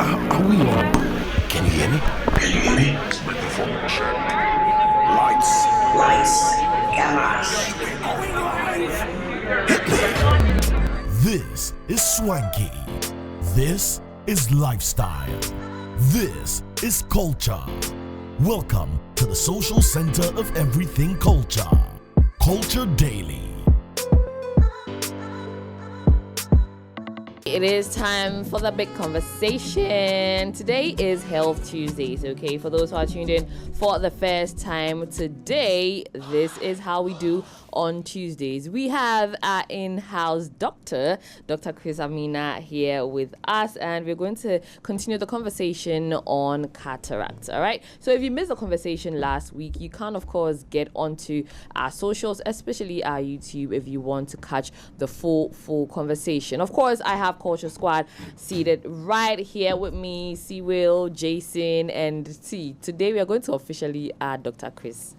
Are we on? Can you hear me? Can you hear me? Microphone check. Lights. Cameras. This is swanky. This is lifestyle. This is culture. Welcome to the social center of everything culture. Culture Daily. It is time for the big conversation. Today is Health Tuesdays, okay? For those who are tuned in for the first time today, this is how we do on Tuesdays. We have our in-house doctor, Dr. Chris Aminarh, here with us, and we're going to continue the conversation on cataracts, all right? So if you missed the conversation last week, you can, of course, get onto our socials, especially our YouTube, if you want to catch the full conversation. Of course, I have Culture Squad seated right here with me, Will, Jason, and T. Today we are going to officially add Dr. Chris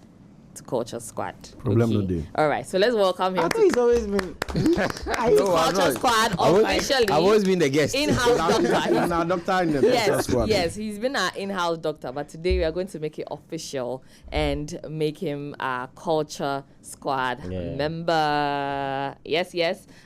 to Culture Squad. Problem no day. All right, so let's welcome him. I think he's always been. Culture Squad officially. I've always been the guest. In-house doctor. He's our doctor in the Culture Squad. Yes, he's been our in-house doctor, but today we are going to make it official and make him a Culture Squad member. Yes.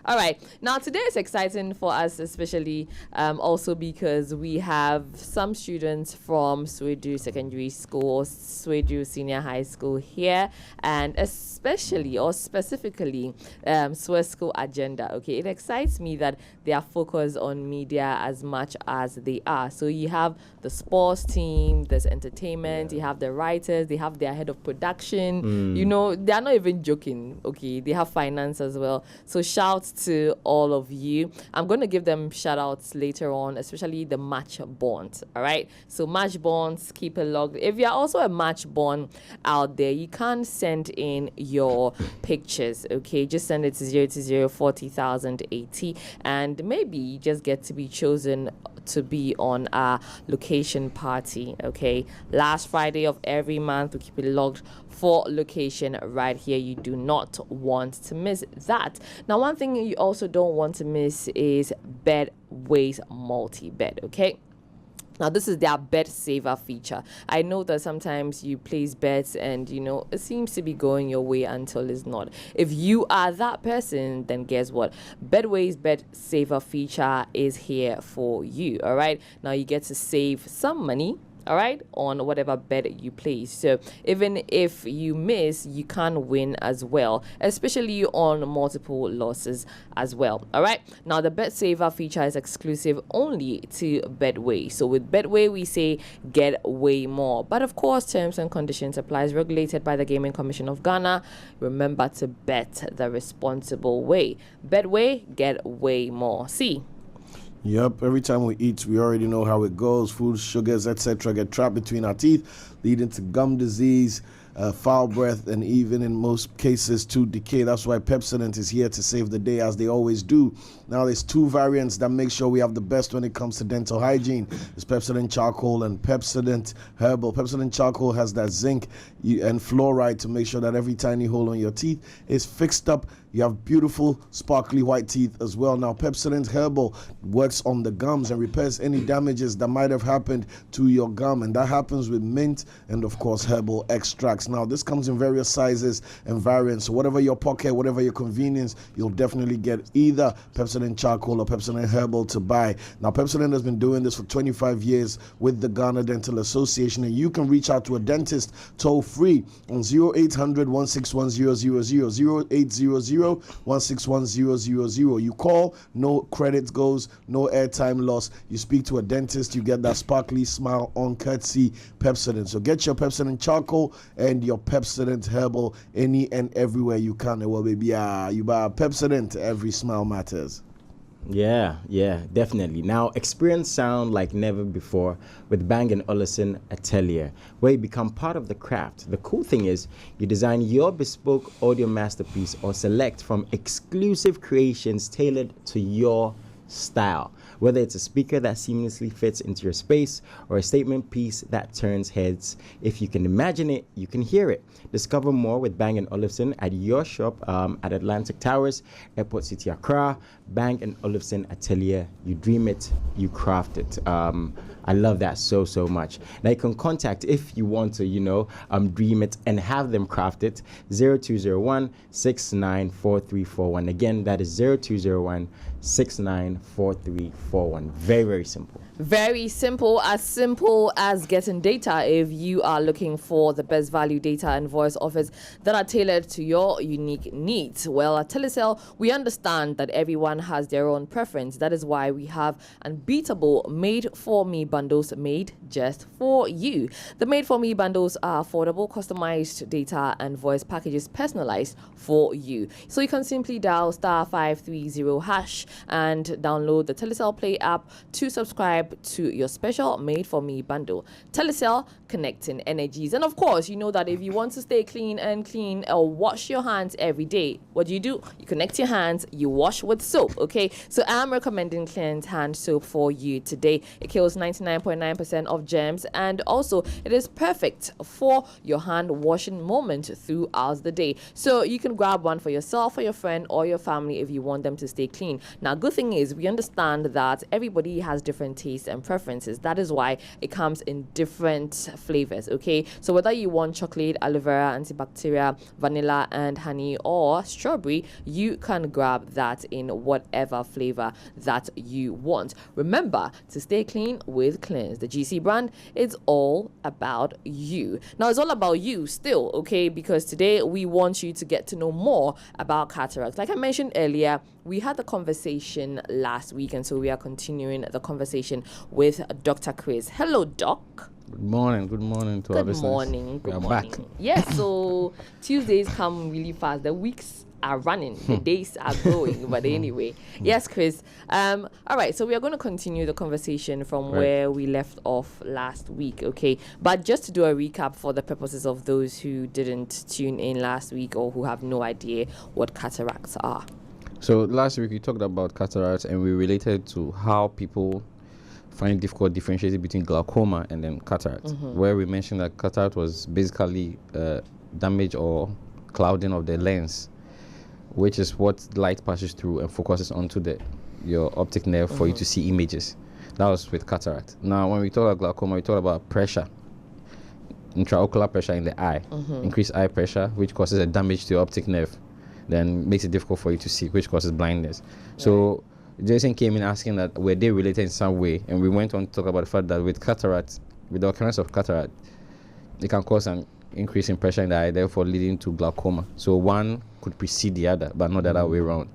All right. Now today is exciting for us, especially also because we have some students from Swedu Secondary School, Swedu Senior High School here, and especially or specifically Swedu School Agenda. Okay, it excites me that they are focused on media as much as they are. So you have the sports team, there's entertainment, you have the writers, they have their head of production. You know, they are not even joking. Okay, they have finance as well. So shouts to all of you. I'm going to give them shout outs later on, especially the match bonds. All right, so match bonds, keep it logged. If you're also a match bond out there, you can send in your pictures. Okay, just send it to 02040,080 and maybe you just get to be chosen to be on our location party. Okay, last Friday of every month, we keep it logged for location right here. You do not want to miss that. Now, one thing you also don't want to miss is Bedway's multi-bed. Okay, now, this is their bet saver feature. I know that sometimes you place bets and, you know, it seems to be going your way until it's not. If you are that person, then guess what? Betway's bet saver feature is here for you, all right? Now, you get to save some money, all right, on whatever bet you place. So even if you miss, you can win as well, especially on multiple losses as well. All right, now the bet saver feature is exclusive only to Betway. So with Betway, we say get way more, but of course terms and conditions applies. Regulated by the Gaming Commission of Ghana. Remember to bet the responsible way. Betway, get way more. See. Yep, every time we eat, we already know how it goes. Food, sugars, etc. get trapped between our teeth, leading to gum disease, foul breath, and even in most cases tooth decay. That's why Pepsodent is here to save the day, as they always do. Now there's two variants that make sure we have the best when it comes to dental hygiene. It's Pepsodent Charcoal and Pepsodent Herbal. Pepsodent Charcoal has that zinc and fluoride to make sure that every tiny hole on your teeth is fixed up. You have beautiful, sparkly white teeth as well. Now, Pepsodent Herbal works on the gums and repairs any damages that might have happened to your gum. And that happens with mint and, of course, herbal extracts. Now, this comes in various sizes and variants. So whatever your pocket, whatever your convenience, you'll definitely get either Pepsodent Charcoal or Pepsodent Herbal to buy. Now, Pepsodent has been doing this for 25 years with the Ghana Dental Association. And you can reach out to a dentist toll-free on 0800 161 000, 0800 161 000. You call, no credit goes, no airtime loss. You speak to a dentist, you get that sparkly smile on courtesy Pepsodent. So get your Pepsodent Charcoal and your Pepsodent Herbal any and everywhere you can. Well, baby, you buy Pepsodent, every smile matters. Yeah, definitely. Now, experience sound like never before with Bang & Olufsen Atelier, where you become part of the craft. The cool thing is, you design your bespoke audio masterpiece or select from exclusive creations tailored to your style. Whether it's a speaker that seamlessly fits into your space or a statement piece that turns heads, if you can imagine it, you can hear it. Discover more with Bang & Olufsen at your shop at Atlantic Towers, Airport City Accra. Bang & Olufsen Atelier. You dream it, you craft it. I love that so much. Now you can contact if you want to, dream it and have them craft it. 0201-694341. Again, that is 0201-694341. Very simple. Very simple as getting data if you are looking for the best value data and voice offers that are tailored to your unique needs. Well, at Telecel, we understand that everyone has their own preference. That is why we have unbeatable made-for-me bundles made just for you. The made-for-me bundles are affordable, customized data and voice packages personalized for you. So you can simply dial *530# and download the Telecel Play app to subscribe to your special made-for-me bundle. Telecel, connecting energies. And of course, you know that if you want to stay clean or wash your hands every day, what do? You connect your hands, you wash with soap, okay? So I'm recommending Cleanse Hand Soap for you today. It kills 99.9% of germs, and also it is perfect for your hand washing moment throughout the day. So you can grab one for yourself, for your friend, or your family if you want them to stay clean. Now, good thing is we understand that everybody has different tastes and preferences. That is why it comes in different flavors, okay? So whether you want chocolate, aloe vera, antibacterial, vanilla and honey, or strawberry, you can grab that in whatever flavor that you want. Remember to stay clean with Cleanse. The GC brand, it's all about you. Now, it's all about you still, okay? Because today we want you to get to know more about cataracts. Like I mentioned earlier, we had the conversation last week, and so we are continuing the conversation with Dr. Chris. Hello, Doc. Good morning to our listeners. Good morning. Yes, so Tuesdays come really fast. The weeks are running, the days are going. But anyway, yes, Chris. All right, so we are going to continue the conversation from where we left off last week, okay? But just to do a recap for the purposes of those who didn't tune in last week or who have no idea what cataracts are. So last week we talked about cataracts, and we related to how people find it difficult differentiating between glaucoma and then cataract, where we mentioned that cataract was basically damage or clouding of the lens, which is what light passes through and focuses onto your optic nerve for you to see images. That was with cataract. Now, when we talk about glaucoma, we talk about pressure, intraocular pressure in the eye, increased eye pressure, which causes a damage to your optic nerve, then makes it difficult for you to see, which causes blindness. So Jason came in asking that were they related in some way, and we went on to talk about the fact that with cataract, with the occurrence of cataract, it can cause an increase in pressure in the eye, therefore leading to glaucoma. So one could precede the other, but not the other way around.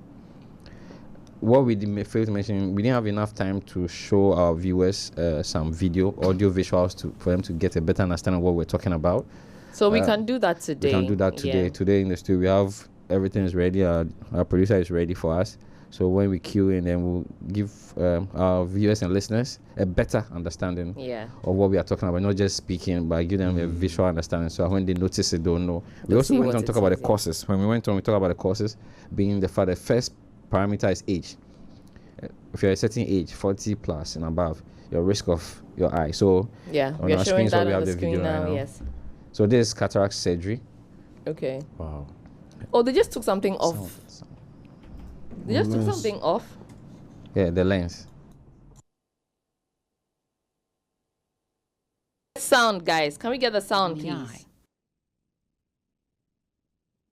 What we failed to mention, we didn't have enough time to show our viewers some audio visuals for them to get a better understanding of what we're talking about. So we can do that today. We can do that today. Yeah. Today in the studio, we have everything is ready. Our producer is ready for us. So when we cue in, then we'll give our viewers and listeners a better understanding of what we are talking about, not just speaking, but give them a visual understanding. So when they notice it, don't know. We also went on to talk about the causes. When we went on, we talked about the causes being the fact that first parameter is age. If you're a certain age, 40 plus and above, your risk of your eye. So yeah, on our screen, so we have the video now. Right now. Yes. So this is cataract surgery. Okay. Wow. Oh, they just took something off. They just took something off. Yeah, the lens. Sound, guys. Can we get the sound, please? Eye.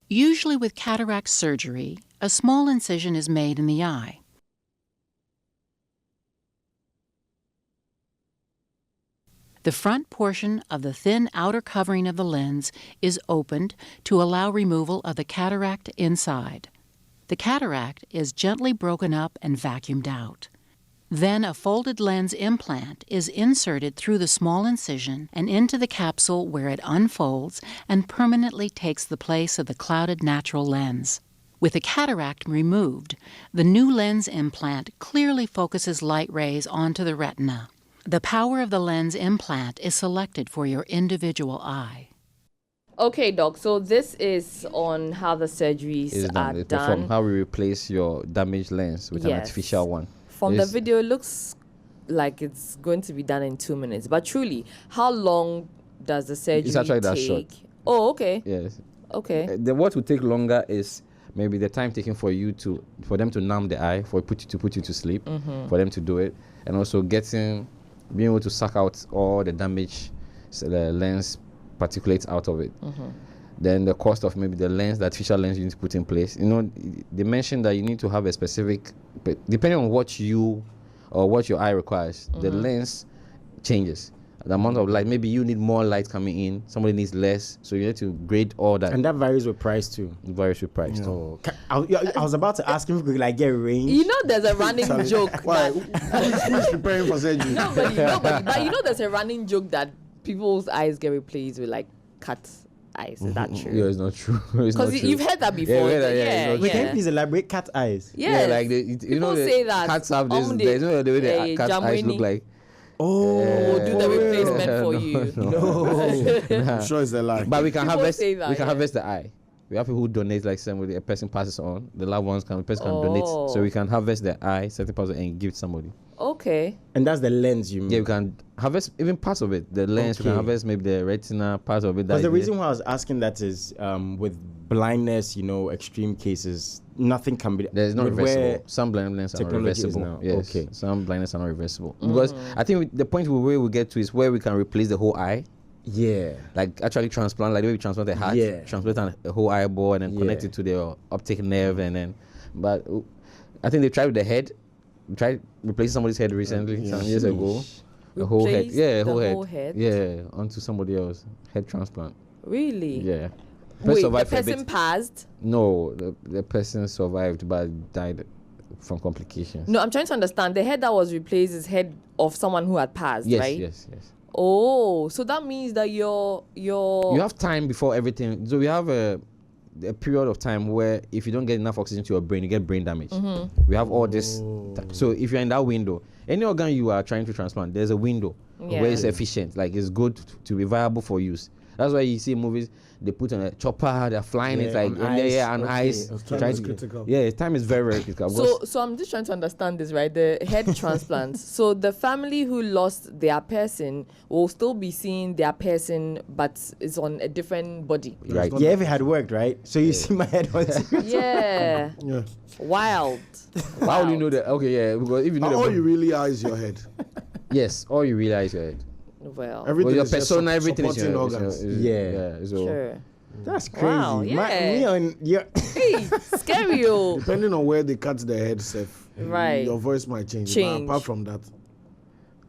Usually with cataract surgery, a small incision is made in the eye. The front portion of the thin outer covering of the lens is opened to allow removal of the cataract inside. The cataract is gently broken up and vacuumed out. Then a folded lens implant is inserted through the small incision and into the capsule, where it unfolds and permanently takes the place of the clouded natural lens. With the cataract removed, the new lens implant clearly focuses light rays onto the retina. The power of the lens implant is selected for your individual eye. Okay, Doc, so this is on how the surgeries are done. How we replace your damaged lens with an artificial one. From the video, it looks like it's going to be done in 2 minutes. But truly, how long does the surgery It's actually take? that short. Oh, okay. Yes. Okay. What will take longer is maybe the time taken for them to numb the eye, to put you to sleep, for them to do it, and also being able to suck out all the damage, so the lens particulates out of it. Then the cost of maybe the lens, the artificial lens you need to put in place. They mentioned that you need to have a specific, depending on what your eye requires, the lens changes. The amount of light, maybe you need more light coming in, somebody needs less, so you need to grade all that. And that varies with price too. It varies with price. Oh, I was about to ask him if we could get a range. There's a running joke. Why? Who's preparing for surgery? Nobody. But there's a running joke that people's eyes get replaced with like cat eyes. Is that true? Yeah, it's not true. Because you've heard that before. Wait, can you please elaborate cat eyes? Yeah, like people say that cats have this. There's no the way the cat's eyes look like. We'll do the replacement for you. No. I'm sure it's a lie. But we can People harvest. say that, We can harvest the eye. We have people who donate, like somebody, a person passes on. The loved ones the person can donate, so we can harvest the eye, certain parts, and give it somebody. Okay. And that's the lens you mean? Yeah, we can harvest even parts of it. The lens, we can harvest maybe the retina, part of it. Because the reason why I was asking that is with blindness, extreme cases, nothing can be. There's no reversible. Some blindness are not technology is reversible. now. Yes. Okay. Some blindness are not reversible. Because I think the point where we get to is where we can replace the whole eye. Yeah. Like actually transplant, like the way we transplant the heart. Yeah. Transplant a whole eyeball and then connect it to the optic nerve but I think they tried with the head. We tried replacing somebody's head recently, some years ago. A whole head. Replace Yeah, a the whole whole head. head? Yeah, onto somebody else. Head transplant. Really? Yeah. Wait, the survived for a person bit. passed? No, the person survived but died from complications. No, I'm trying to understand. The head that was replaced is head of someone who had passed, Yes, right? yes. Oh, so that means that your You have time before everything. So we have a period of time where if you don't get enough oxygen to your brain, you get brain damage. We have all this. So if you're in that window, any organ you are trying to transplant, there's a window where it's efficient, like it's good to be viable for use. That's why you see movies, they put on a chopper, they're flying it like on ice. Time is critical. Yeah, time is very, very critical. So I'm just trying to understand this, right? The head transplant. So the family who lost their person will still be seeing their person, but it's on a different body. Right. Yeah, if it had worked, right? So you see my head on Yeah. Yeah. Wild. How do you know that? Okay, yeah, because if you know All you really are is your head. yes, all you realize your head. Well, Everything Your is just persona, everything is supporting your organs. so sure. That's crazy. Wow, yeah. Hey, scary. Oh. Depending on where they cut the head, Seth, Right. your voice might change. Change. But apart from that,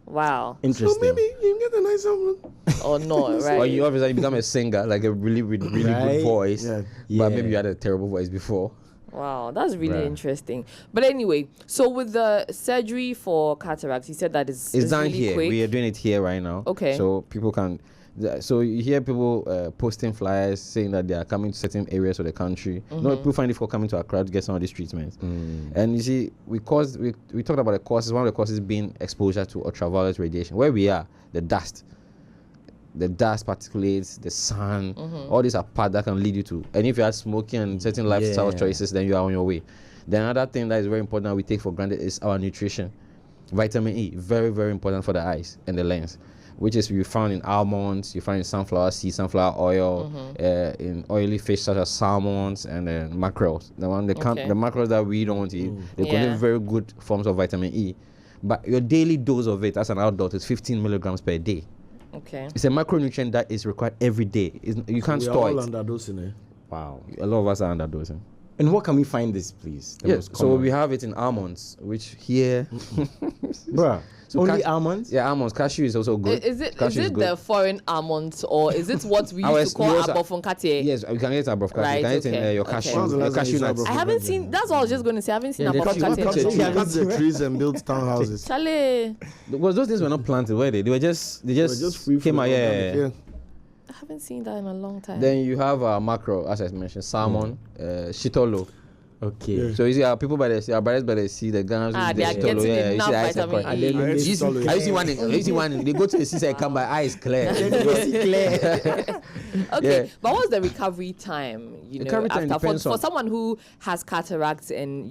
Wow. Interesting. so maybe you get a nice one. Or not, right? or you obviously become a singer, like a really good Right. voice, Yeah. but maybe you had a terrible voice before. Wow, that's really Right. interesting. But anyway, so with the surgery for cataracts, you said that it's It's done really here. quick. We are doing it here right now. Okay. So people can. So you hear people posting flyers saying that they are coming to certain areas of the country. No, people find it difficult coming to Accra to get some of these treatments. And you see, we talked about the causes. One of the causes being exposure to ultraviolet radiation. Where we are, the dust, particulates, the sun, all these are part that can lead you to. And if you are smoking and certain lifestyle choices, then you are on your way. The another thing that is very important that we take for granted is our nutrition. Vitamin E, very, very important for the eyes and the lens, which is you found in almonds, you find in sunflower seeds, sunflower oil, in oily fish such as salmons and mackerels. The mackerels that we don't want to eat, they contain very good forms of vitamin E. But your daily dose of it as an adult is 15 milligrams per day. Okay. It's a macronutrient that is required every day. You can't We are store all it. underdosing, eh? Wow. A lot of us are underdosing. And what can we find this, please? The Yes, most so common? we have it in almonds, which here. Bruh, So only cas- almonds? Yeah, almonds. Cashew is also good. Is it Cashew is good. the foreign almonds or is it what we Our used to call yours are- abofonkatie? Yes, you can get above cashew. Right, You can get okay, in your okay. cashew, When's the your last time cashew you saw nuts. above- I haven't seen. That's what I was just going to say. I haven't seen Yeah, they cut you- abofonkatie. cut your in tree. a Cut the trees and build townhouses. Chale, Because those things were not planted, were they? They just free came for out. the Yeah. organic, I haven't seen that in a long time. Then you have mackerel, as I mentioned, salmon, shitolo. Okay. So you see, our people by the sea, our brothers by the sea, the Ghanaians, they are getting enough the eyes are vitamin clear. E. And then Eyes they solid. I see one. They go to the seaside, come by, eyes clear. Okay, Yeah. but what's the recovery time? You know, Recovery time after depends for on- someone who has cataracts and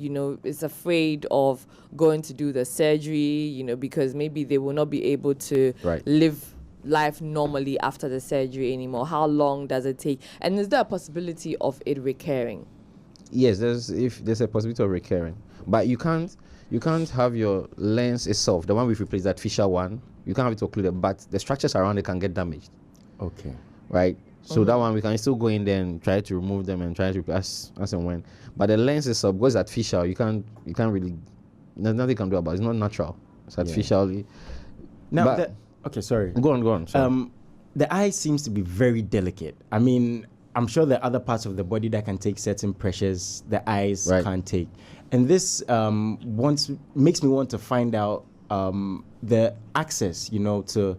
is afraid of going to do the surgery, because maybe they will not be able to Right. live life normally after the surgery anymore. How long does it take? And is there a possibility of it recurring? Yes, there's a possibility of recurring, but you can't have your lens itself, the one we've replaced, that artificial one. You can't have it occluded, but the structures around it can get damaged. Okay. Right. So that one we can still go in there and try to remove them and try to replace as and when. But the lens itself, because it's artificial, you can't really. There's nothing you can do about it. It's not natural. It's artificially. Now, But- okay, sorry. Go on. Sorry. The eye seems to be very delicate. I mean, I'm sure there are other parts of the body that can take certain pressures the eyes Right. can't take. And this makes me want to find out the access, to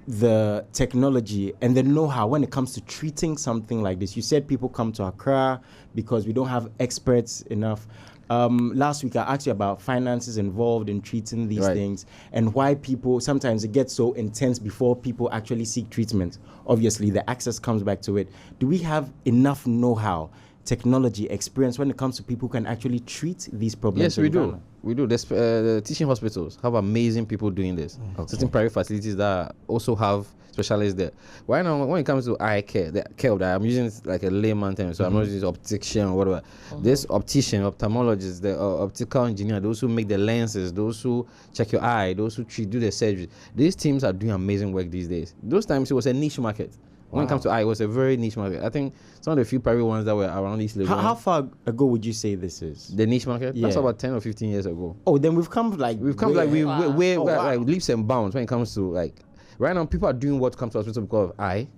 the technology and the know-how when it comes to treating something like this. You said people come to Accra because we don't have experts enough. Last week I asked you about finances involved in treating these Right. things and why people sometimes it gets so intense before people actually seek treatment. Obviously, the access comes back to it. Do we have enough know-how, technology, experience when it comes to people who can actually treat these problems? Yes, in we do. Ghana? We do. The teaching hospitals have amazing people doing this. Certain private facilities that also have specialists there. Right now, when it comes to eye care, the care of that, I'm using it like a layman term, so I'm not using optician or whatever. This optician, ophthalmologist, the optical engineer, those who make the lenses, those who check your eye, those who do the surgery. These teams are doing amazing work these days. Those times it was a niche market. When it comes to eye, it was a very niche market. I think some of the few private ones that were around East Legon. How far ago would you say this is? The niche market? That's Yeah. about 10 or 15 years ago. Oh, then we've come like Way Oh, wow. like leaps and bounds when it comes to like right now people are doing what comes to hospital because of eye.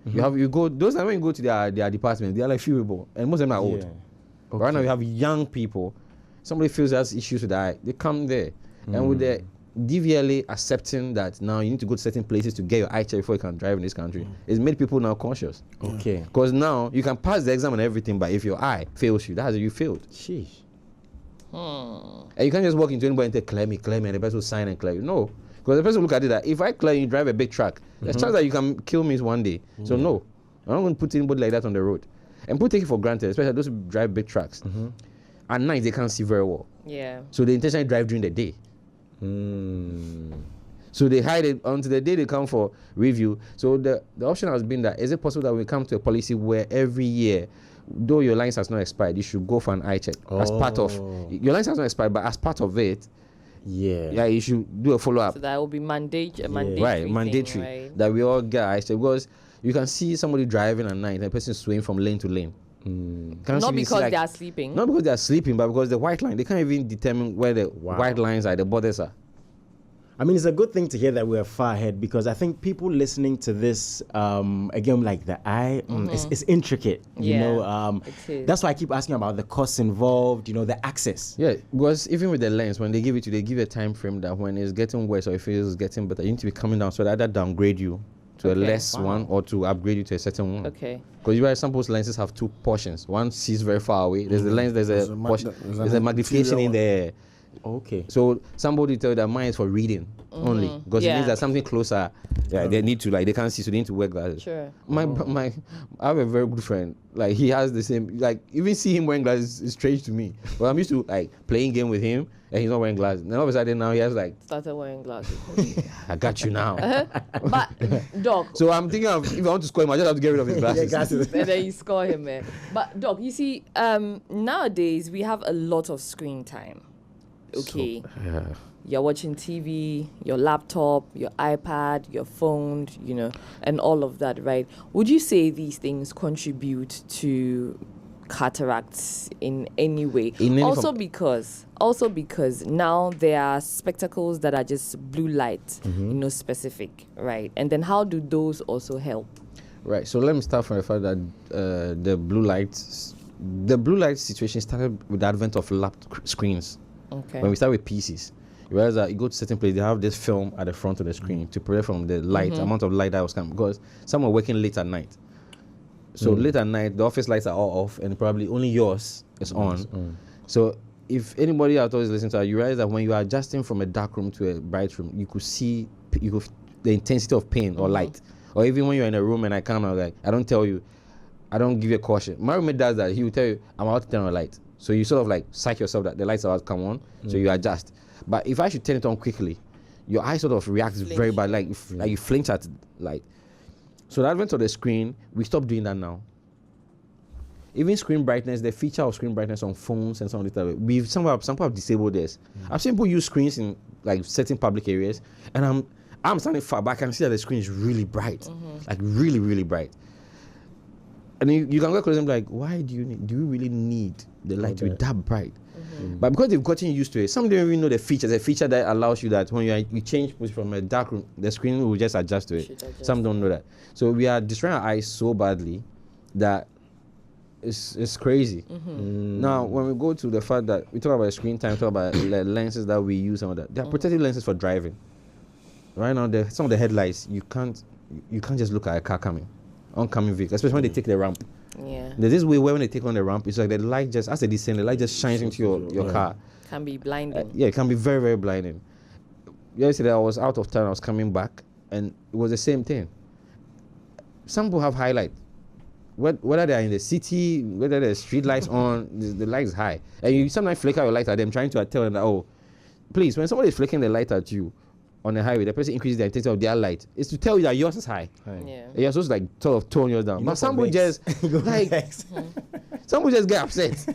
You go those times when you go to their department, they are like few people and most of them are old. Yeah. Right now you have young people. Somebody feels has issues with the eye, they come there. And with the DVLA accepting that now you need to go to certain places to get your eye check before you can drive in this country, it's made people now conscious. Okay. Because now you can pass the exam and everything, but if your eye fails you, that's how you failed. Sheesh. And you can't just walk into anybody and say, clear me, and the person will sign and clear you. No. Because the person will look at it that if I clear you, drive a big truck, there's a chance that you can kill me one day. So no. I'm not going to put anybody like that on the road. And people take it for granted, especially those who drive big trucks. At night, they can't see very well. Yeah. So they intentionally drive during the day. So they hide it until the day they come for review. So the option has been that, is it possible that we come to a policy where every year, though your license has not expired, you should go for an eye check as part of, your license has not expired, but as part of it, Yeah. you should do a follow-up. So that will be mandatory. Right, thing, mandatory. right? That we all get eye check, because you can see somebody driving at night and a person swaying from lane to lane. Can't Not see because like- they are sleeping. Not because they are sleeping, but because the white line, they can't even determine where the white lines are, the borders are. I mean, it's a good thing to hear that we're far ahead, because I think people listening to this, again, like the eye, it's intricate. You Yeah, know, it is. that's why I keep asking about the costs involved. The access. Yeah, because even with the lens, when they give it to you, they give a time frame that when it's getting worse or if it's getting better, you need to be coming down, so that either downgrade you to a Okay. less one or to upgrade you to a certain one. Okay. Because you some people's lenses have two portions. One sees very far away. There's the lens. There's a portion. There's a magnification in there. Okay. So somebody tell you that mine is for reading only, because it Yeah. means that something closer. Yeah, they need to they can't see, so they need to wear glasses. Sure. I have a very good friend. Like he has the same. Like even see him wearing glasses is strange to me. But I'm used to playing game with him, and he's not wearing glasses. And all of a sudden now he has Started wearing glasses. I got you now. But Doc, So I'm thinking of if I want to score him, I just have to get rid of his glasses. and then you score him, man. But Doc, you see, nowadays we have a lot of screen time. Okay. Yeah. You're watching TV, your laptop, your iPad, your phone, and all of that, right? Would you say these things contribute to cataracts in any way? Also because now there are spectacles that are just blue light, specific, right? And then how do those also help? Right. So let me start from the fact that the blue light situation started with the advent of screens. Okay. When we start with PCs, you realize that you go to certain places, they have this film at the front of the screen to protect from the light, amount of light that was coming, because some were working late at night. So late at night, the office lights are all off, and probably only yours is on. So if anybody out there is listening to that, you realize that when you are adjusting from a dark room to a bright room, you could see the intensity of pain or light. Or even when you're in a room and I come out, like, I don't tell you, I don't give you a caution. My roommate does that. He will tell you, I'm about to turn on a light. So you sort of like psych yourself that the lights are about to come on, so you adjust. But if I should turn it on quickly, your eye sort of reacts very bad, like you flinch at light. So the advent of the screen, we stopped doing that now. Even screen brightness, the feature of screen brightness on phones and some of this, some people have disabled this. I've seen people use screens in like certain public areas, and I'm standing far back and I see that the screen is really bright, like really, really bright. And you can go close and be like, why do you really need the light to be that bright? But because they've gotten used to it, some don't even know the features. A feature that allows you that when you change from a dark room, the screen will just adjust to it. Some don't know that. So we are destroying our eyes so badly that it's crazy. Now, when we go to the fact that we talk about screen time, talk about the lenses that we use and all that, they are protective lenses for driving. Right now, some of the headlights, you can't just look at a car oncoming vehicle, especially when they take the ramp. Yeah. There's this way where when they take on the ramp, it's like the light just, as they descend, the light just shines into your car. Can be blinding. Yeah, it can be very, very blinding. Yesterday, I was out of town, I was coming back, and it was the same thing. Some people have highlight. Whether they're in the city, whether there's street lights on, the light is high. And you sometimes flicker your light at them, trying to tell them that, oh, please, when somebody is flicking the light at you on the highway, the person increases the intensity of their light. It's to tell you that yours is high. Yeah. And you're supposed to like sort of tone yours down. But some people just like some people just get upset.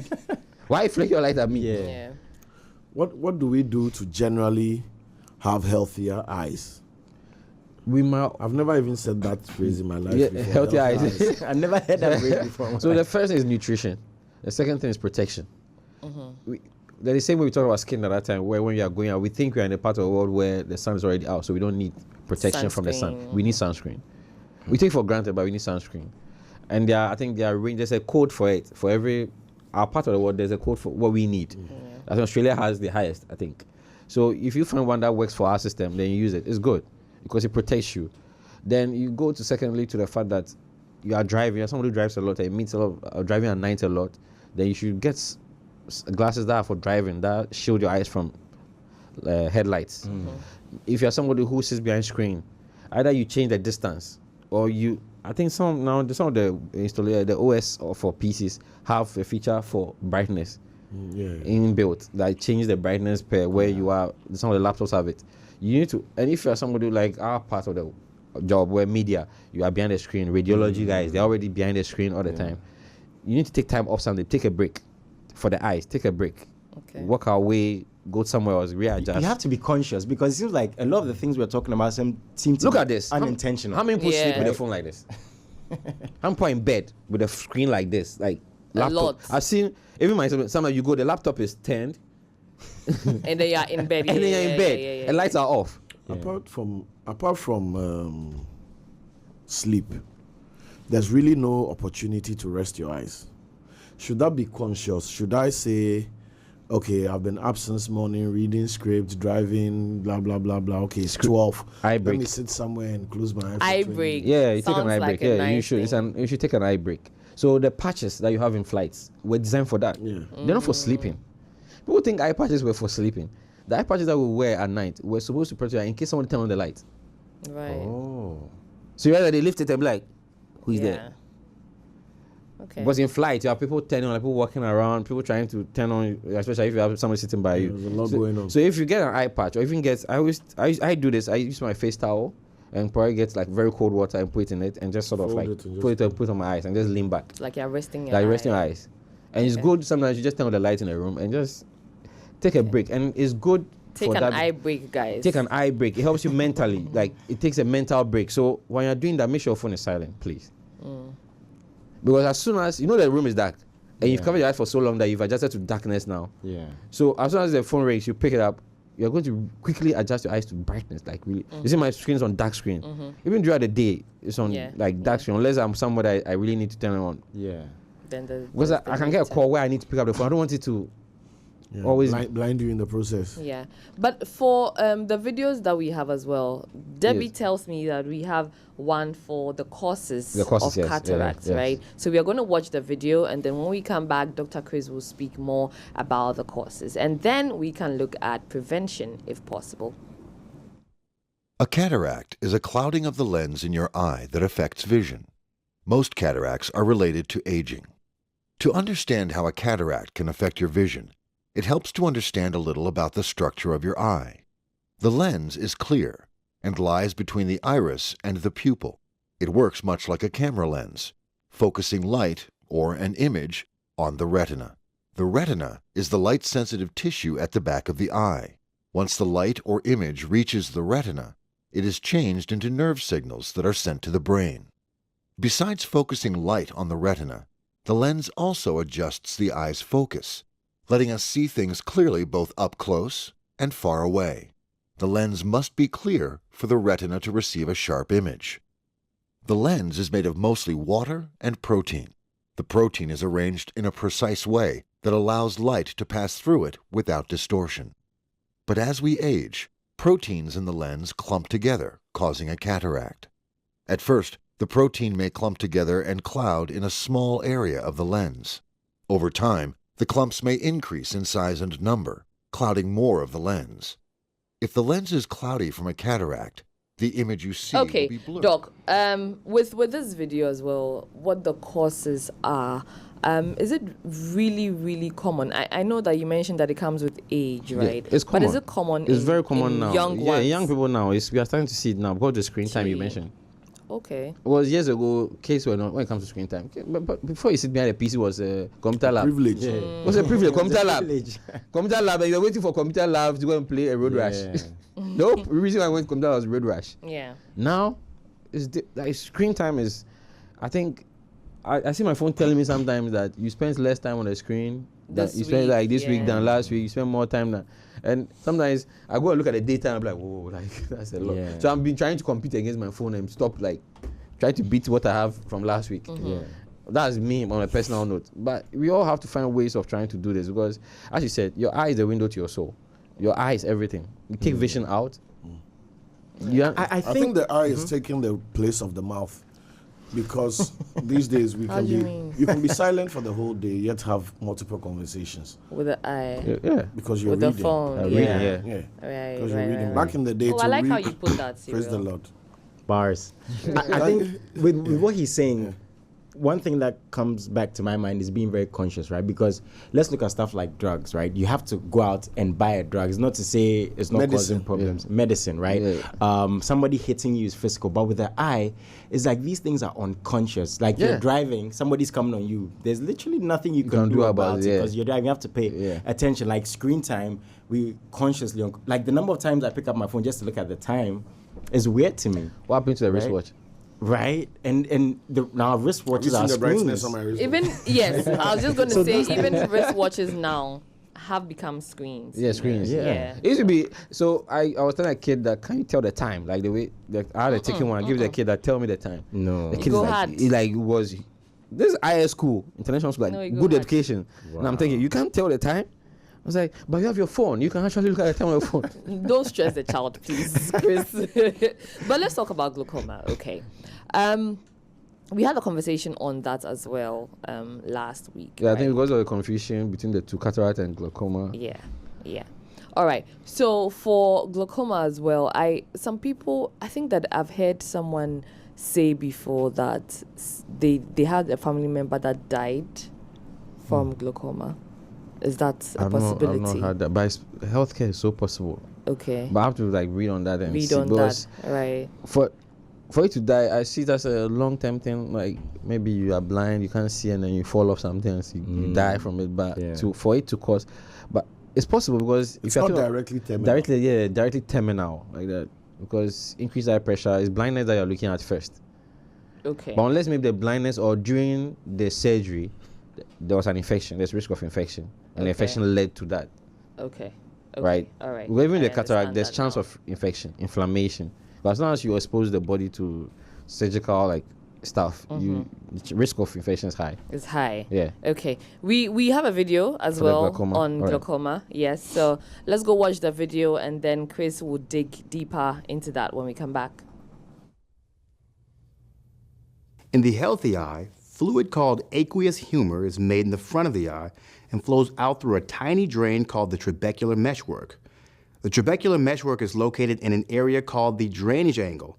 Why flick your light at me? Yeah. What do we do to generally have healthier eyes? I've never even said that phrase in my life. Yeah, before. healthier eyes. I never heard that phrase before. So the first thing is nutrition. The second thing is protection. They're the same way we talked about skin at that time, where when you are going out, we think we are in a part of the world where the sun is already out, so we don't need protection from the sun. We need sunscreen. We take it for granted, but we need sunscreen. And there's a code for it. For our part of the world, there's a code for what we need. I think Australia has the highest, I think. So if you find one that works for our system, then you use it. It's good because it protects you. Then you go to secondly to the fact that you are driving. You're someone who drives a lot, and meets a lot of driving at night a lot. Then you should get glasses that are for driving that shield your eyes from headlights. If you're somebody who sits behind screen, either you change the distance or I think some of the installer, the OS for PCs have a feature for brightness inbuilt that changes the brightness per where you are. Some of the laptops have it. You need to, and if you're somebody like our part of the job where media, you are behind the screen, radiology guys, they're already behind the screen all the time. You need to take time off something, take a break. For the eyes, take a break. Okay. Walk away, go somewhere else, readjust. You have to be conscious because it seems like a lot of the things we're talking about seem to look be at this unintentional. How many people sleep with a phone like this? I'm put in bed with a screen like this, like laptop. A lot. I've seen even myself. Sometimes you go, the laptop is turned, and then you're in bed. And then you're in bed, and lights are off. Apart from sleep, there's really no opportunity to rest your eyes. Should that be conscious? Should I say, okay, I've been up since morning, reading scripts, driving, blah, blah, blah, blah. Okay, it's 12. Eye break. Let me sit somewhere and close my eyes. Eye break. Yeah, you take an eye Sounds break. like a Yeah, you nice should. thing. You should take an eye break. So the patches that you have in flights were designed for that. Yeah. They're not for sleeping. People think eye patches were for sleeping. The eye patches that we wear at night were supposed to protect you in case someone turn on the light. Right. Oh. So you rather they lift it and be like, who is there? Okay. Because in flight, you have people turning on, like people walking around, people trying to turn on, especially if you have somebody sitting by you. There's a lot going on. So if you get an eye patch, or even I do this. I use my face towel and probably get like very cold water and put it in it and just sort of like put it on my eyes and just lean back. Like you're resting your Like eye. resting your eyes. And it's good sometimes you just turn on the light in the room and just take a break. And it's good Take an eye break, guys. Take an eye break. It helps you mentally. Like it takes a mental break. So when you're doing that, make sure your phone is silent, please. Because as soon as you know the room is dark and you've covered your eyes for so long that you've adjusted to darkness now. Yeah. So as soon as the phone rings, you pick it up, you're going to quickly adjust your eyes to brightness. Like really. You see my screen's on dark screen. Even throughout the day, it's on like dark screen. Unless I'm somewhere I really need to turn it on. Yeah. Then because I can get a call where I need to pick up the phone. I don't want it to always blind you in the process. Yeah, but for the videos that we have as well, Debbie Yes. tells me that we have one for the causes, The causes, of yes, cataracts, yes. right? So we are going to watch the video, and then when we come back, Dr. Chris will speak more about the causes, and then we can look at prevention if possible. A cataract is a clouding of the lens in your eye that affects vision. Most cataracts are related to aging. To understand how a cataract can affect your vision, it helps to understand a little about the structure of your eye. The lens is clear and lies between the iris and the pupil. It works much like a camera lens, focusing light, or an image, on the retina. The retina is the light-sensitive tissue at the back of the eye. Once the light or image reaches the retina, it is changed into nerve signals that are sent to the brain. Besides focusing light on the retina, the lens also adjusts the eye's focus, letting us see things clearly both up close and far away. The lens must be clear for the retina to receive a sharp image. The lens is made of mostly water and protein. The protein is arranged in a precise way that allows light to pass through it without distortion. But as we age, proteins in the lens clump together, causing a cataract. At first, the protein may clump together and cloud in a small area of the lens. Over time, the clumps may increase in size and number, clouding more of the lens. If the lens is cloudy from a cataract, the image you see will be blurred. Doc, with this video as well, what the causes are, is it really common? I know that you mentioned that it comes with age, right? It's common. But is it common? It's very common in now. Young ones? young people now. We are starting to see it now because of the screen time you Gee. mentioned. Okay. It was years ago, case were not when it comes to screen time. Okay, but before you sit behind a PC was a computer lab. Privilege. It was a privilege. Computer lab. Privilege. Computer lab, and you were waiting for computer lab to go and play a road rash. Nope. The reason I went to computer was road rash. Yeah. Now, like screen time is, I think, I see my phone telling me sometimes that you spend less time on the screen. This You spend week, like this week yeah. than last week. You spend more time than, and sometimes I go and look at the data and I'm like, whoa, like that's a lot. Yeah. So I've been trying to compete against my phone and stop like trying to beat what I have from last week. Mm-hmm. Yeah. That's me on a personal note. But we all have to find ways of trying to do this because, as you said, your eye is the window to your soul. Your eye is everything. You take vision out. Yeah. I I think the eye is taking the place of the mouth, because these days we How can do you be mean? you can be silent for the whole day yet have multiple conversations With the eye. yeah. because you're With the reading. phone. reading, yeah. yeah. Yeah, Right, because you're right, reading. right, Back right. in the day, Oh, to I like read, how you put that, praise the Cyril. Lord. bars. I think with what he's saying, one thing that comes back to my mind is being very conscious, right? Because let's look at stuff like drugs, right? You have to go out and buy a drug. It's not to say it's not Medicine. causing problems. Medicine, right? Yeah. Somebody hitting you is physical, but with the eye, it's like these things are unconscious. Like you're Yeah. driving, somebody's coming on you. There's literally nothing you can do about it yeah. because you're driving. You have to pay attention. Like screen time, we consciously, like the number of times I pick up my phone just to look at the time is weird to me. What happened to the Right. wristwatch? Right, and now Have you wristwatches seen are the brightness screens. on my wrist? Even, yes, I was just going to So say, these- even wristwatches now have become screens. Yeah, screens. Yeah. It used to be, so I was telling a kid that, can you tell the time? Like the way, I had a ticking one, I give the kid that tell me the time. No. The You kid go is hard. like, he like was, this is IS school, international school, like No, you go good hard. education. And I'm thinking, you can't tell the time? I was like, but you have your phone. You can actually look at the time on your phone. Don't stress the child, please, Chris. But let's talk about glaucoma. Okay. We had a conversation on that as well last week. Yeah, I right? think because of the confusion between the two, cataract and glaucoma. Yeah. All right. So for glaucoma as well, some people, I think that I've heard someone say before that they had a family member that died from glaucoma. Is that a possibility? I've not heard that, but healthcare is so possible. Okay. But I have to like read on that and Read see, on that. because Right. for you to die, I see that's a long-term thing. Like maybe you are blind, you can't see, and then you fall off something, and you die from it. But for it to cause, but it's possible because It's if not you're talking directly terminal. directly terminal like that, because increased eye pressure is blindness that you're looking at first. Okay. But unless maybe the blindness or during the surgery, there was an infection. There's risk of infection, and the infection led to that. Okay. Right. All right. Well, even I the cataract, understand there's that chance now. of infection, inflammation. But as long as you expose the body to surgical like stuff, the risk of infection is high. It's high. Yeah. Okay. We have a video as For the well glaucoma. on All right. glaucoma. Yes. So let's go watch the video, and then Chris will dig deeper into that when we come back. In the healthy eye, fluid called aqueous humor is made in the front of the eye and flows out through a tiny drain called the trabecular meshwork. The trabecular meshwork is located in an area called the drainage angle.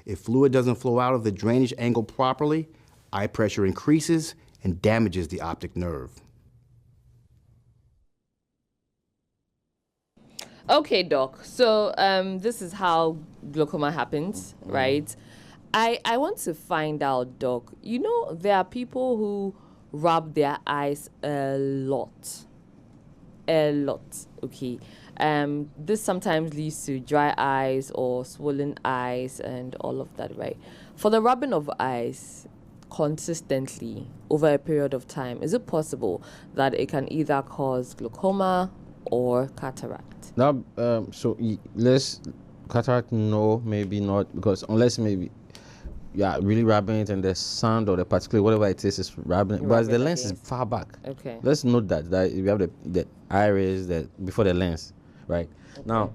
If fluid doesn't flow out of the drainage angle properly, eye pressure increases and damages the optic nerve. Okay, Doc. So this is how glaucoma happens, right? I want to find out, Doc. You know, there are people who rub their eyes a lot. Okay. This sometimes leads to dry eyes or swollen eyes and all of that, right? For the rubbing of eyes consistently over a period of time, is it possible that it can either cause glaucoma or cataract? Now, let's cataract, no, maybe not, because unless maybe really rubbing it and the sound or the particular whatever it is rubbing it, but the lens is far back. Okay. Let's note that we have the iris before the lens, right? Okay. Now,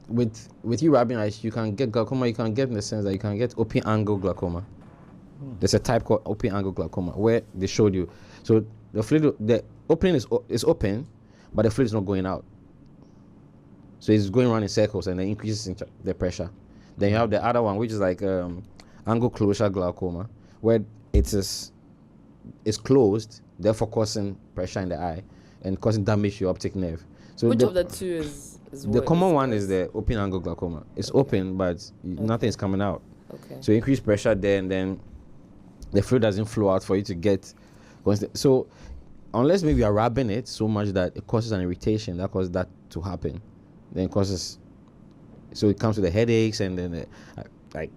with you rubbing eyes, you can get glaucoma. You can get in the sense that you can get open angle glaucoma. There's a type called open angle glaucoma where they showed you. So the opening is open, but the fluid is not going out. So it's going around in circles and then increases in the pressure. Then you have the other one, which is like angle closure glaucoma, where it's closed, therefore causing pressure in the eye and causing damage to your optic nerve. So which of the two is the common one is the open angle glaucoma. It's open, but nothing is coming out. Okay. So increase pressure there, and then the fluid doesn't flow out for you to get. So unless maybe you're rubbing it so much that it causes an irritation, that causes that to happen, then it causes. So it comes with the headaches and then like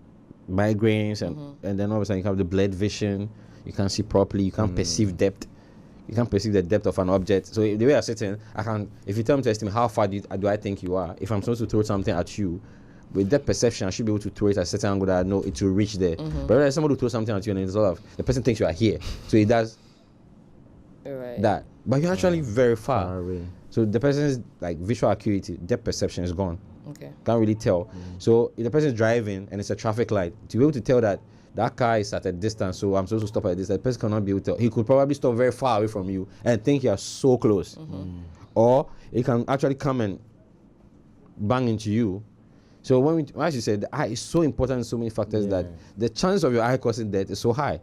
migraines and then all of a sudden you have the blurred vision. You can't see properly. You can't perceive depth. You can't perceive the depth of an object. So the way I'm sitting, if you tell me to estimate how far do I think you are, if I'm supposed to throw something at you, with that perception, I should be able to throw it at a certain angle that I know it will reach there. But if somebody will throw something at you and it's all of the person thinks you are here, so it does that. But you're actually very far away. So the person's like visual acuity, depth perception is gone. Okay. Can't really tell. So if the person is driving and it's a traffic light, to be able to tell that car is at a distance, so I'm supposed to stop at this, the person cannot be able to tell. He could probably stop very far away from you and think you are so close. Or it can actually come and bang into you. So as you said, the eye is so important in so many factors that the chance of your eye causing death is so high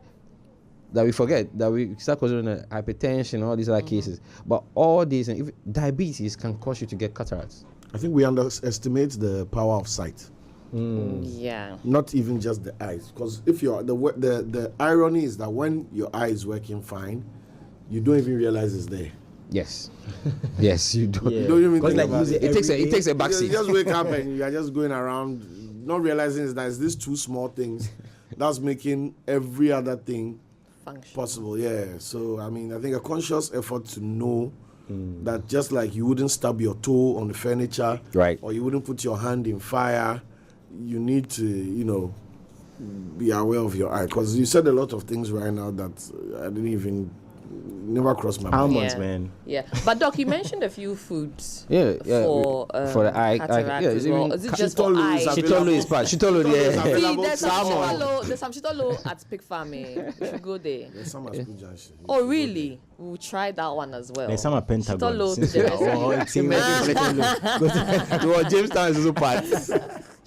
that we forget that we start causing hypertension, all these other cases. But all these, and if diabetes can cause you to get cataracts. I think we underestimate the power of sight. Yeah. Not even just the eyes, because if you're the irony is that when your eye is working fine, you don't even realize it's there. Yes. Yes, you don't. You don't even think like about it. It takes a backseat. You just wake up and you are just going around, not realizing that it's these two small things that's making every other thing possible. Yeah. So I mean, I think a conscious effort to know that just like you wouldn't stub your toe on the furniture, right, or you wouldn't put your hand in fire, you need to, be aware of your eye. Because you said a lot of things right now that I didn't even never crossed my mind. Almonds, man. Yeah, but Doc, you mentioned a few foods. Yeah, for the eye. Cataract as well. Is it just for Chitolu eyes? is Chitolu is part. Chitolu, yeah. available. There's some chitolo at Pig Farming. We should go there. There's some at School Junction. Oh, really? We'll try that one as well. There's some at Pentagon. Chitolo to Since the we are rescue. all team. Jamestown is also part.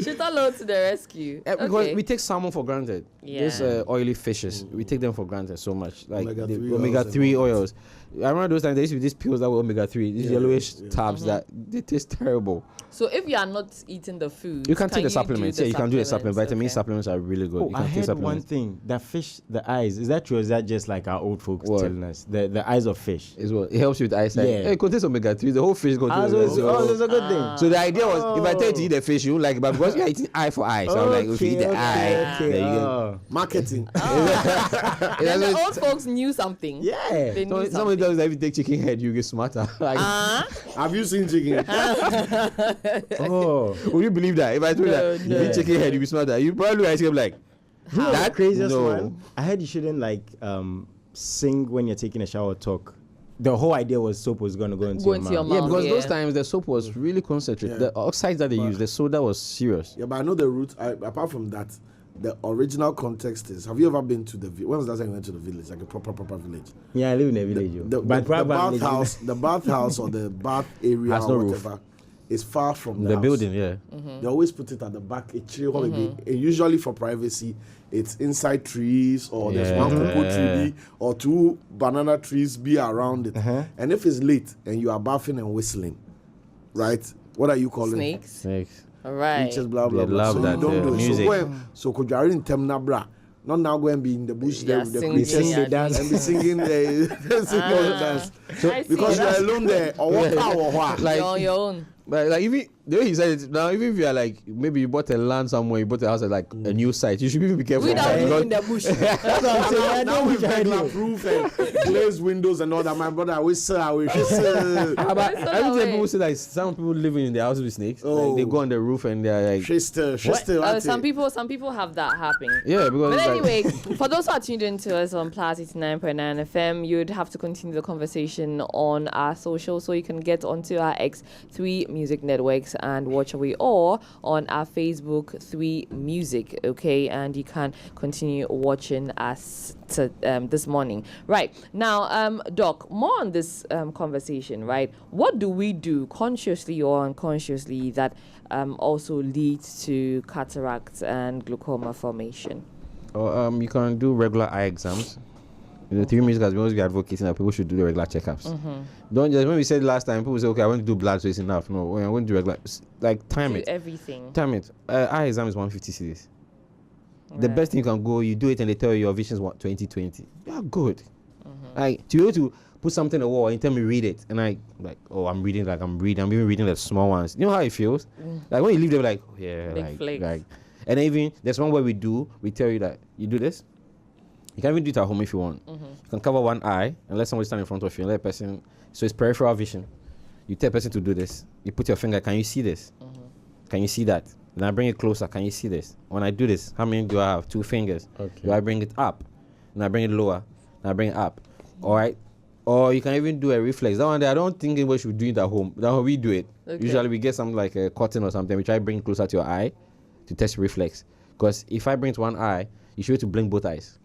Chitolo to the rescue. Because Okay. we take salmon for granted. Yeah. These oily fishes, we take them for granted so much. Like Omega-3 the omega-3 oils. I remember those times there used to be these pills that were omega-3, these yellowish tabs that they taste terrible. So if you are not eating the food, You can take the supplements. Yeah, you can do the supplements. Vitamin okay. supplements are really good. Oh, You I can take heard one supplements. thing. That fish, the eyes, is that true or is that just like our old folks What? telling us? The eyes of fish. As well. It helps you with eyesight. Yeah. It contains omega-3. The whole fish contains That's a good thing. So the idea was, if I tell you to eat the fish, you like it, but because you're eating eye for eye, so I'm like, if you eat the eye, there you go. Marketing. Then the old folks knew something. Yeah. They knew Somebody something. tells that if you take chicken head, you get smarter. Like, Have you seen chicken? Oh. would you believe that? If I told you that No. if you eat chicken head, you be smarter, you probably look at it like, You know the craziest No. one? I heard you shouldn't sing when you're taking a shower or talk. The whole idea was soap was going to go into your mouth. Yeah, because yeah. those times the soap was really concentrated. Yeah. The oxides that they used, the soda was serious. Yeah, but I know the root. Apart from that, the original context is: have you ever been to the? When was the last time you went to the village, like a proper village? Yeah, I live in a village. The bathhouse, the bathhouse or the bath area Has or no roof. whatever is far from The house. building, yeah. They always put it at the back. And usually for privacy, it's inside trees or there's one cocoa tree be, or 2 banana trees be around it. And if it's late and you are bathing and whistling, right? What are you calling it? Snakes. All right. Beaches, blah blah They blah. love So that, you don't do it. music. So go and, so could you are in Temna bra? Not now go and be in the bush there Yeah, with the singing, creatures yeah, dance. and be singing singing all the dance. I see. Because you are alone there or what or what? Like- You're on your own. But like even the way he said it now, even if you are like maybe you bought a land somewhere, you bought a house at like a new site, you should even be careful. We don't because- live in the bush. That's what I'm saying. I Now know with which regular idea. proof and glazed windows and all that. My brother, I wish But It's every not time that people way. say like some people living in their houses with snakes, Oh. like, they go on the roof and they're like, Some people have that happening. yeah, because But like- anyway, for those who are tuned in to us on Plus 89.9 FM, you'd have to continue the conversation on our social, so you can get onto our X3 Music Networks and watch away, or on our Facebook 3 Music, okay? And you can continue watching us this morning. Right, now, Doc, more on this conversation, right? What do we do consciously or unconsciously that also leads to cataracts and glaucoma formation? you can do regular eye exams. You know, 3 Music has always been advocating that people should do the regular checkups. Don't just, when we said last time, people say, okay, I want to do blood, so it's enough. No, I want to do regular. Like, time Do it. everything. Time it. Eye exam is 150 cedis. The Right. best thing you can go, you do it and they tell you your vision is 20/20. You're good. Like, to be able to put something on the wall and tell me read it, and I like, oh, I'm reading, I'm even reading the small ones. You know how it feels? Like when you leave them, like, oh, yeah, Big flakes. like, and then even there's one where we tell you that you do this. You can even do it at home if you want. You can cover one eye and let somebody stand in front of you and let a person. So it's peripheral vision. You tell a person to do this. You put your finger. Can you see this? Can you see that? Then I bring it closer. Can you see this? When I do this, how many do I have? 2 fingers. Okay. Do I bring it up? And I bring it lower. And I bring it up. All right. Or you can even do a reflex. That one day, I don't think anybody should do it at home. That's how we do it. Okay. Usually we get something like a cotton or something. We try to bring it closer to your eye to test reflex. Because if I bring it to one eye, you should be able to blink both eyes.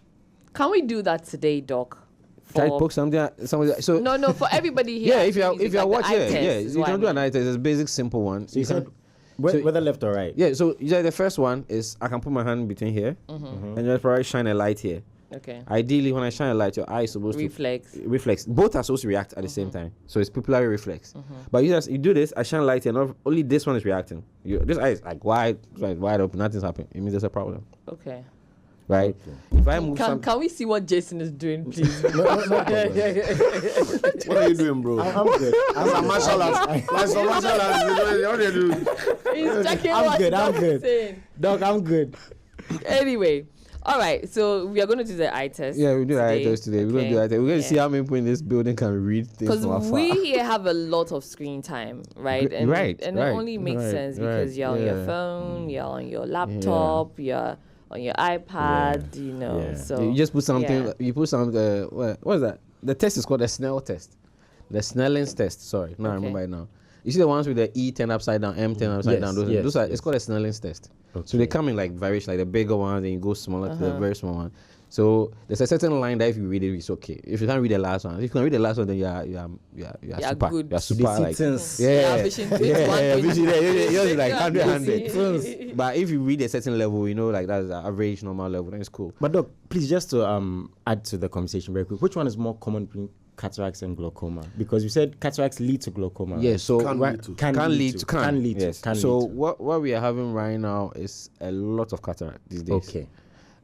Can we do that today, Doc? Try to poke something. So No, for everybody here. yeah, at if you're Music, like the watching, eye test is you what can I do an mean. eye test. It's a basic, simple one. So you can, whether left or right. Yeah, so usually the first one is I can put my hand between here and just probably shine a light here. Okay. Ideally, when I shine a light, your eye is supposed Reflex. to reflex. Both are supposed to react at the same time, so it's pupillary reflex. But you do this, I shine a light here, not only this one is reacting. This eye is like wide open, nothing's happening. It means there's a problem, Okay. right? If I move Can we see what Jason is doing, please? What are you doing, bro? I'm good. As a martial arts, like some martial arts, what they do? He's checking I'm what good, I'm Doc good. is saying. Doc, I'm good. Anyway, all right. So we are going to do the eye test. yeah, we do eye test today. We're going to do eye test. We're going to see how many people in this building can read things Because from afar. we here have a lot of screen time, right? And right, and right, it only makes right, sense because you're on your yeah. phone, you're on your laptop, you're on your iPad, you know. Yeah. So you just put something. yeah. You put some. What is that? The test is called the Snell test. The Snelling's test. Sorry, no, I remember it now. You see the ones with the E10 upside down, M10 upside Yes, down. Those, yes, those are. yes. It's called a Snelling's test. Okay. So they come in like various, like the bigger ones, then you go smaller to the very small one. So there's a certain line that if you read it, it's okay. If you can't read the last one, if you can read the last one, then you're super. good. You're super like. Things. Yeah, vision 21, vision, you're like 100, 100. 100. But if you read a certain level, you know, like that's the average normal level, then it's cool. But Doc, please just to add to the conversation very quick, which one is more common between cataracts and glaucoma? Because you said cataracts lead to glaucoma. Yeah, so Can right- lead to. Can lead to. Yes. Can So lead to. what we are having right now is a lot of cataract these days. Okay.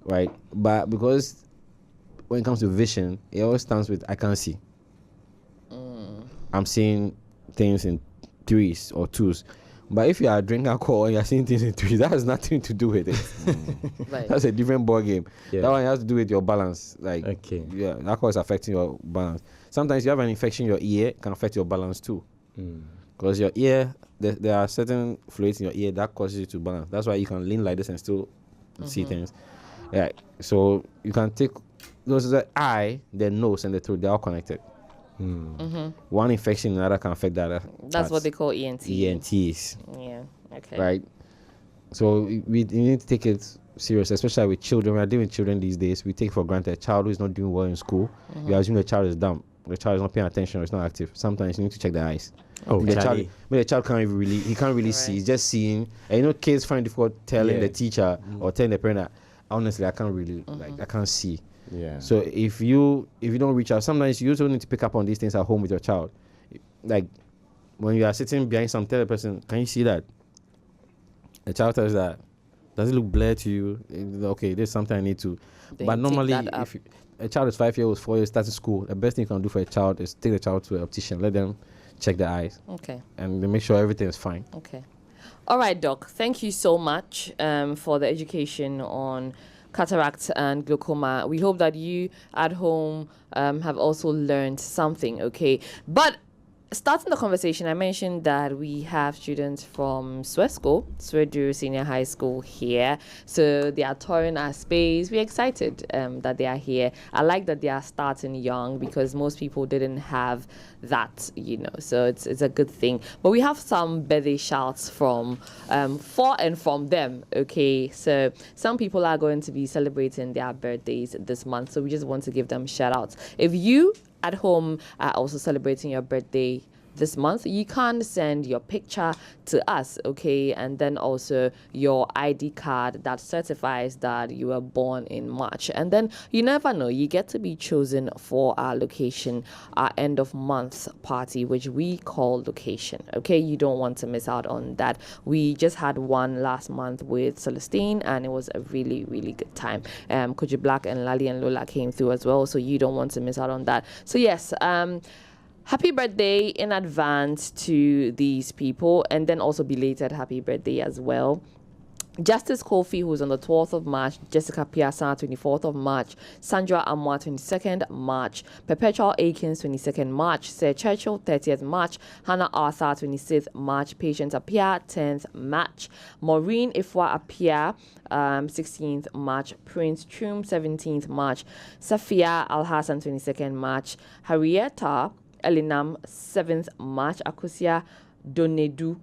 Right, but because when it comes to vision, it always stands with I can't see. I'm seeing things in 3s or 2s. But if you are drinking alcohol and you're seeing things in 3s, that has nothing to do with it. Right. That's a different ball game. Yeah. That one has to do with your balance. Like, Okay. yeah, alcohol is affecting your balance. Sometimes you have an infection in your ear, it can affect your balance too. Because your ear, there are certain fluids in your ear that causes you to balance. That's why you can lean like this and still see things. Yeah. So you can take those the eye, the nose, and the throat. They're all connected. One infection, another can affect the other. That's what they call ENT. ENTs. Yeah. Okay. Right. So we need to take it serious, especially with children. We are dealing with children these days. We take for granted a child who is not doing well in school. We assume the child is dumb. The child is not paying attention or is not active. Sometimes you need to check the eyes. The child can't even really, he can't really see. He's just seeing. And kids find it difficult telling the teacher or telling the parent that, honestly, I can't really, I can't see. Yeah. So if you don't reach out, sometimes you also need to pick up on these things at home with your child. Like when you are sitting behind some, tell the person, can you see that? The child tells that, does it look blurred to you? Okay, there's something I need to. Then but normally, if a child is 5 years old, 4 years, starting school, the best thing you can do for a child is take the child to an optician, let them check the eyes. Okay. And they make sure everything is fine. Okay. All right, Doc. Thank you so much for the education on cataracts and glaucoma. We hope that you at home have also learned something, okay? But starting the conversation, I mentioned that we have students from Swesco, Swedu Senior High School here. So they are touring our space. We're excited that they are here. I like that they are starting young because most people didn't have that, so it's a good thing. But we have some birthday shouts from for and from them, okay? So some people are going to be celebrating their birthdays this month, so we just want to give them shout outs. If you at home are also celebrating your birthday this month, you can send your picture to us, okay? And then also your ID card that certifies that you were born in March. And then you never know, you get to be chosen for our location, our end of month party, which we call location, okay? You don't want to miss out on that. We just had one last month with Celestine and it was a really, really good time. Koji Black and Lali and Lola came through as well, so you don't want to miss out on that. So yes, happy birthday in advance to these people, and then also belated happy birthday as well. Justice Kofi, who's on the 12th of March, Jessica Piasa, 24th of March, Sandra Amwa, 22nd March, Perpetual Akins, 22nd March, Sir Churchill, 30th March, Hannah Arthur, 26th March, Patience Apia, 10th March, Maureen Ifwa Apia, 16th March, Prince Chum, 17th March, Safia Al-Hassan, 22nd March, Harrietta Elinam, 7th March, Akusia Donedu,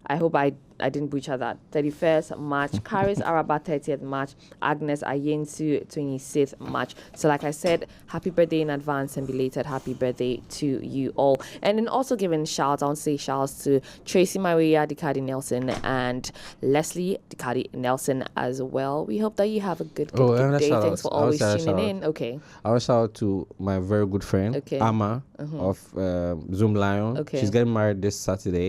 I hope I didn't butcher that, 31st March, Karis Araba, 30th March, Agnes Ayensu, 26th March. So like I said, happy birthday in advance and belated happy birthday to you all. And then also giving shouts, I want to say shouts to Tracy Maria Dikadi Nelson and Leslie Dikadi Nelson as well. We hope that you have a good day. Thanks for always tuning in. Okay. I will shout out to my very good friend, Amma of Zoom Lion. Okay. She's getting married this Saturday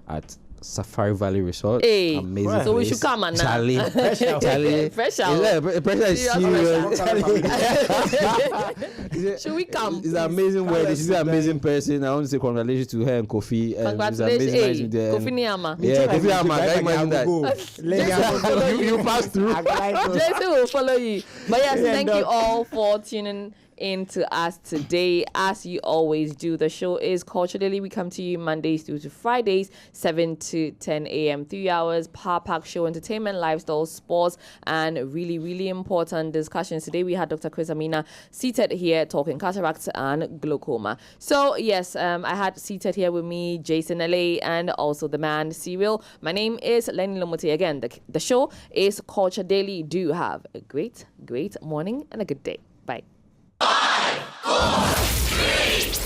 at Safari Valley Resort. Hey, amazing so place. we should come and Charlie. Charlie. Fresh out. Pressure is serious. Should we come? It's an amazing wedding. She's an amazing person. I want to say congratulations to her and Kofi. Congratulations. Hey, Kofi Niama. Yeah, Kofi Niama. Can you imagine that? You pass through. Jason will follow you. But yes, thank you all for tuning in to us today. As you always do, the show is Culture Daily. We come to you Mondays through to Fridays, 7 to 10 a.m. 3 hours, power pack show, entertainment, lifestyle, sports, and really, really important discussions. Today we had Dr. Chris Aminarh seated here talking cataracts and glaucoma. So yes, I had seated here with me Jason LA and also the man Cyril. My name is Lerny Lomotey. Again, the show is Culture Daily. Do have a great, great morning and a good day. Bye. 5, 4, 3.